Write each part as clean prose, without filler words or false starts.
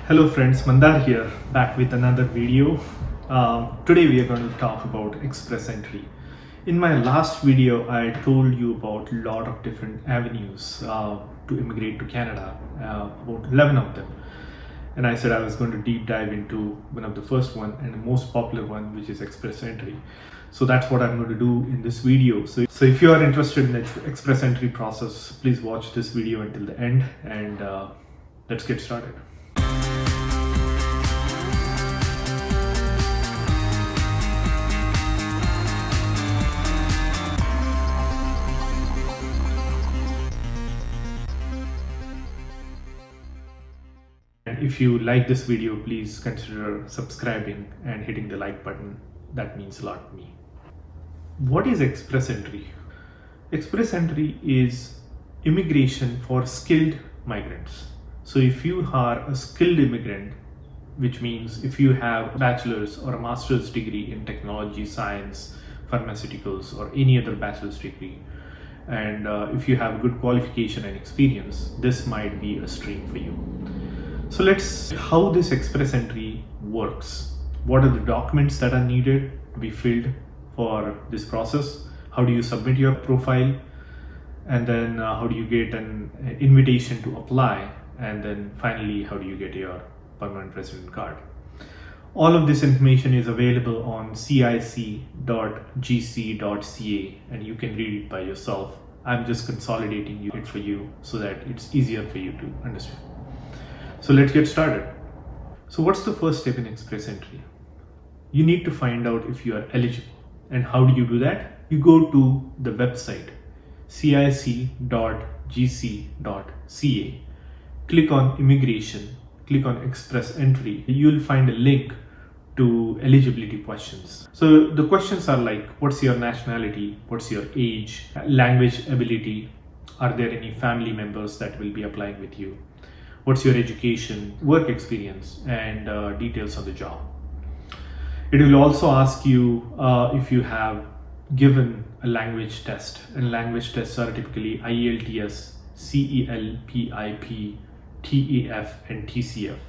Hello friends, Mandar here, back with another video. Today we are going to talk about express entry. In my last video, I told you about a lot of different avenues to immigrate to Canada, about 11 of them. And I said I was going to deep dive into one of the first one and the most popular one, which is express entry. So that's what I'm going to do in this video. So if you are interested in the express entry process, please watch this video until the end and let's get started. And if you like this video, please consider subscribing and hitting the like button. That means a lot to me. What is express entry? Express entry is immigration for skilled migrants. So if you are a skilled immigrant, which means if you have a bachelor's or a master's degree in technology, science, pharmaceuticals, or any other bachelor's degree, and if you have good qualification and experience, this might be a stream for you. So let's see how this express entry works. What are the documents that are needed to be filled for this process? How do you submit your profile? And then how do you get an invitation to apply? And then finally, how do you get your permanent resident card? All of this information is available on cic.gc.ca and you can read it by yourself. I'm just consolidating it for you so that it's easier for you to understand. So let's get started. So what's the first step in express entry? You need to find out if you are eligible. And how do you do that? You go to the website cic.gc.ca, click on immigration, click on express entry. You'll find a link to eligibility questions. So the questions are like, what's your nationality? What's your age? Language ability? Are there any family members that will be applying with you? What's your education, work experience, and details on the job. It will also ask you if you have given a language test, and language tests are typically IELTS, CELPIP, TEF, and TCF.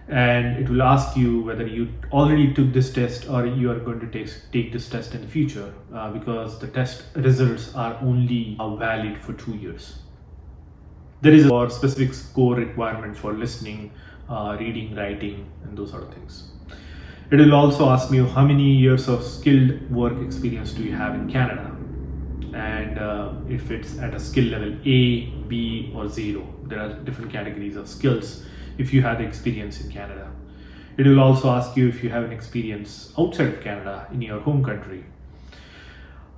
And it will ask you whether you already took this test or you are going to take this test in the future because the test results are only valid for 2 years. There is a specific score requirement for listening, reading, writing, and those sort of things. It will also ask you how many years of skilled work experience do you have in Canada, and if it's at a skill level A, B, or 0. There are different categories of skills if you have the experience in Canada. It will also ask you if you have an experience outside of Canada in your home country.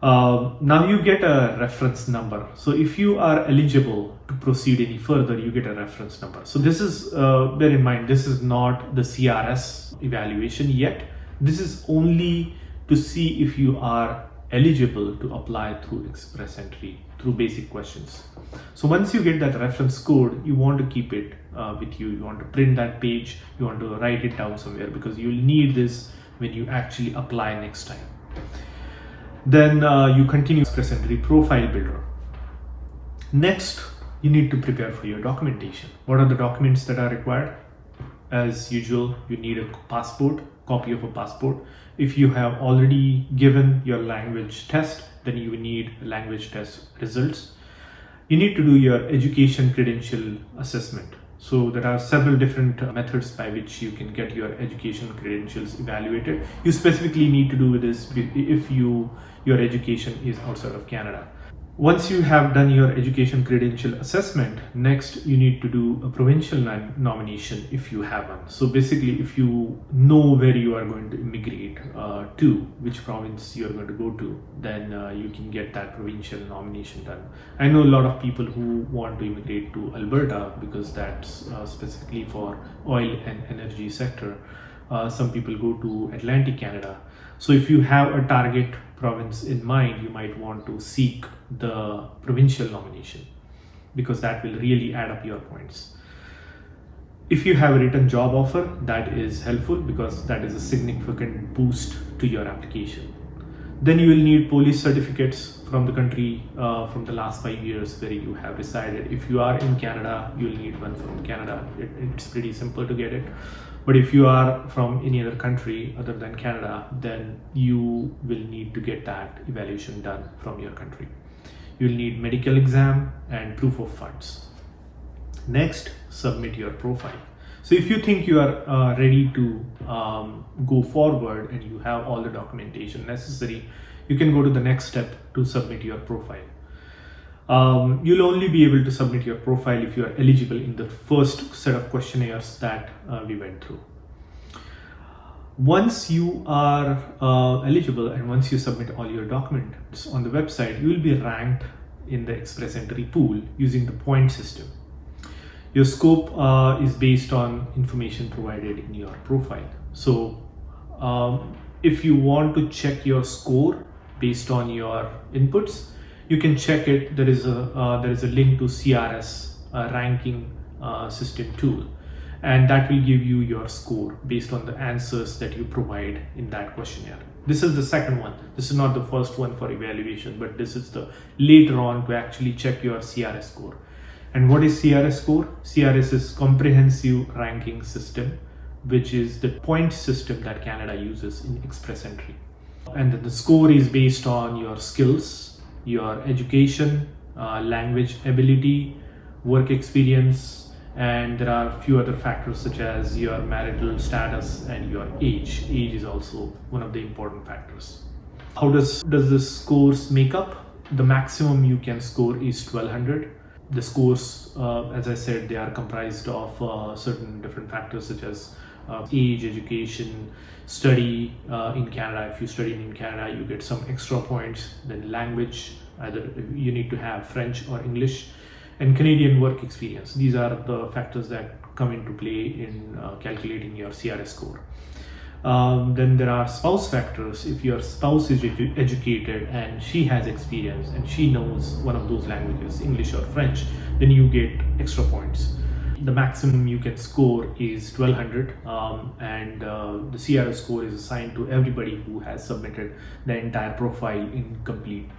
Now you get a reference number. So if you are eligible to proceed any further, you get a reference number. So this is, bear in mind, this is not the CRS evaluation yet. This is only to see if you are eligible to apply through express entry, through basic questions. So once you get that reference code, you want to keep it with you. You want to print that page, you want to write it down somewhere because you'll need this when you actually apply next time. Then you continue express entry profile builder. Next, you need to prepare for your documentation. What are the documents that are required? As usual, you need a passport, copy of a passport. If you have already given your language test, then you need language test results. You need to do your education credential assessment. So there are several different methods by which you can get your education credentials evaluated. You specifically need to do this if your education is outside of Canada. Once you have done your education credential assessment, next you need to do a provincial nomination if you have one. So basically, if you know where you are going to immigrate to, which province you are going to go to, then you can get that provincial nomination done. I know a lot of people who want to immigrate to Alberta because that's specifically for oil and energy sector. Some people go to Atlantic Canada. So if you have a target province in mind, you might want to seek the provincial nomination because that will really add up your points. If you have a written job offer, that is helpful because that is a significant boost to your application. Then you will need police certificates from the country from the last 5 years where you have resided. If you are in Canada, you will need one from Canada. It's pretty simple to get it. But if you are from any other country other than Canada, then you will need to get that evaluation done from your country. You will need medical exam and proof of funds. Next, submit your profile. So if you think you are ready to go forward and you have all the documentation necessary, you can go to the next step to submit your profile. You'll only be able to submit your profile if you are eligible in the first set of questionnaires that we went through. Once you are eligible and once you submit all your documents on the website, you will be ranked in the express entry pool using the point system. Your scope is based on information provided in your profile. So if you want to check your score based on your inputs, you can check it. There is a link to CRS ranking system tool, and that will give you your score based on the answers that you provide in that questionnaire. This is the second one. This is not the first one for evaluation, but this is the later on to actually check your CRS score. And what is CRS score? CRS is comprehensive ranking system, which is the point system that Canada uses in express entry. And then the score is based on your skills, your education, language ability, work experience, and there are a few other factors such as your marital status and your age. Age is also one of the important factors. How does this scores make up? The maximum you can score is 1200. The scores, as I said, they are comprised of certain different factors such as age, education, study in Canada. If you study in Canada, you get some extra points. Then language, either you need to have French or English, and Canadian work experience. These are the factors that come into play in calculating your CRS score. Then there are spouse factors. If your spouse is educated and she has experience and she knows one of those languages, English or French, then you get extra points. The maximum you can score is 1200, and the CRS score is assigned to everybody who has submitted the entire profile incomplete.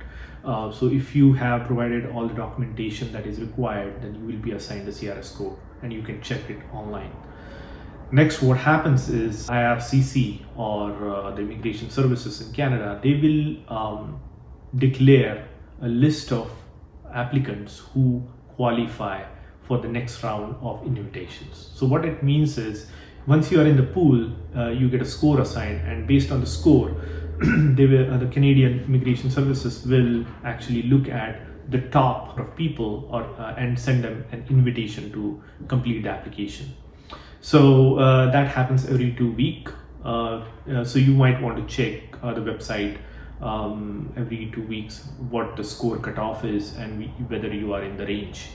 So if you have provided all the documentation that is required, then you will be assigned the CRS score and you can check it online. Next, what happens is IRCC or the Immigration Services in Canada, they will declare a list of applicants who qualify for the next round of invitations. So what it means is, once you are in the pool, you get a score assigned, and based on the score, the Canadian Immigration Services will actually look at the top of people and send them an invitation to complete the application. So that happens every 2 weeks. So you might want to check the website every 2 weeks what the score cutoff is and whether you are in the range.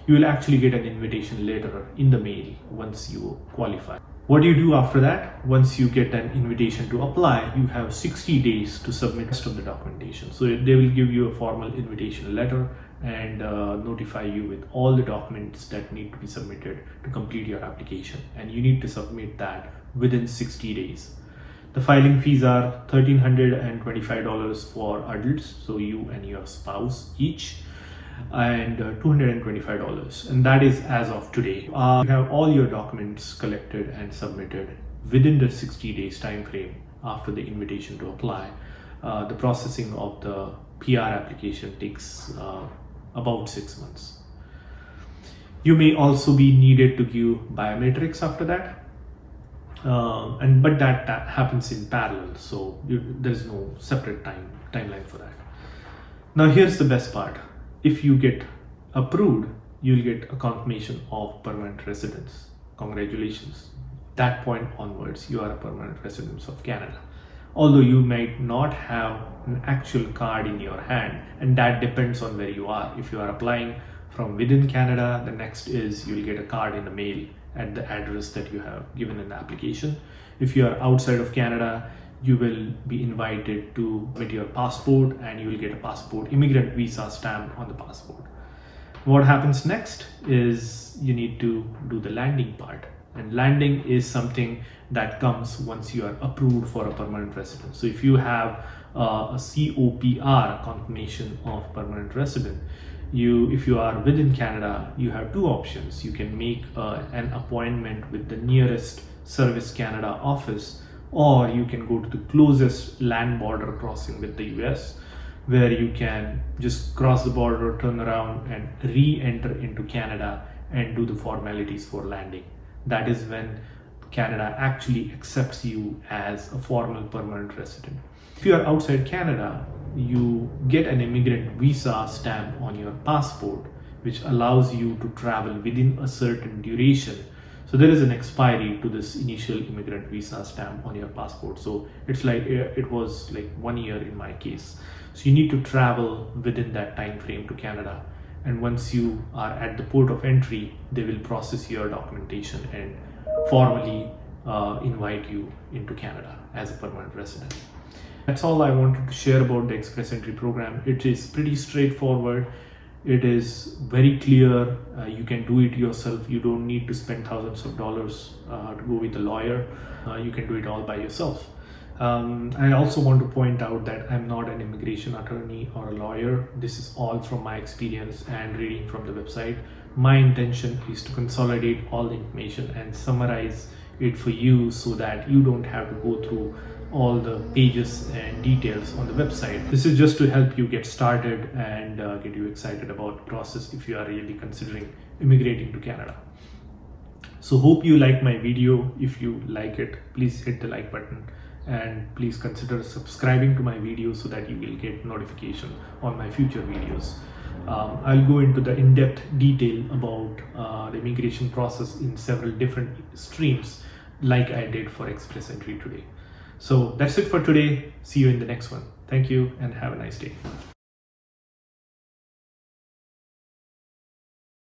You will actually get an invitation letter in the mail once you qualify. What do you do after that? Once you get an invitation to apply, you have 60 days to submit the rest of the documentation. So they will give you a formal invitation letter and notify you with all the documents that need to be submitted to complete your application, and you need to submit that within 60 days. The filing fees are $1,325 for adults, so you and your spouse each, and $225, and that is as of today. You have all your documents collected and submitted within the 60 days time frame after the invitation to apply. The processing of the PR application takes about 6 months. You may also be needed to give biometrics after that, but that happens in parallel, so there is no separate timeline for that. Now here's the best part. If you get approved, you'll get a confirmation of permanent residence. Congratulations. That point onwards, you are a permanent resident of Canada. Although you might not have an actual card in your hand, and that depends on where you are. If you are applying from within Canada, the next is you'll get a card in the mail at the address that you have given in the application. If you are outside of Canada, you will be invited to submit your passport, and you will get a passport immigrant visa stamp on the passport. What happens next is you need to do the landing part, and landing is something that comes once you are approved for a permanent residence. So if you have a COPR, confirmation of permanent resident. If you are within Canada, you have two options. You can make an appointment with the nearest Service Canada office, or you can go to the closest land border crossing with the US, where you can just cross the border, turn around, and re-enter into Canada and do the formalities for landing. That is when Canada actually accepts you as a formal permanent resident. If you are outside Canada, you get an immigrant visa stamp on your passport, which allows you to travel within a certain duration. So there is an expiry to this initial immigrant visa stamp on your passport. So it was like 1 year in my case. So you need to travel within that time frame to Canada. And once you are at the port of entry, they will process your documentation and formally invite you into Canada as a permanent resident. That's all I wanted to share about the Express Entry program. It is pretty straightforward. It is very clear. You can do it yourself. You don't need to spend thousands of dollars to go with a lawyer. You can do it all by yourself. I also want to point out that I'm not an immigration attorney or a lawyer. This is all from my experience and reading from the website. My intention is to consolidate all the information and summarize it for you so that you don't have to go through all the pages and details on the website. This is just to help you get started and get you excited about the process if you are really considering immigrating to Canada. So hope you like my video. If you like it, please hit the like button and please consider subscribing to my videos so that you will get notification on my future videos. I'll go into the in-depth detail about the immigration process in several different streams like I did for Express Entry today. So that's it for today. See you in the next one. Thank you and have a nice day.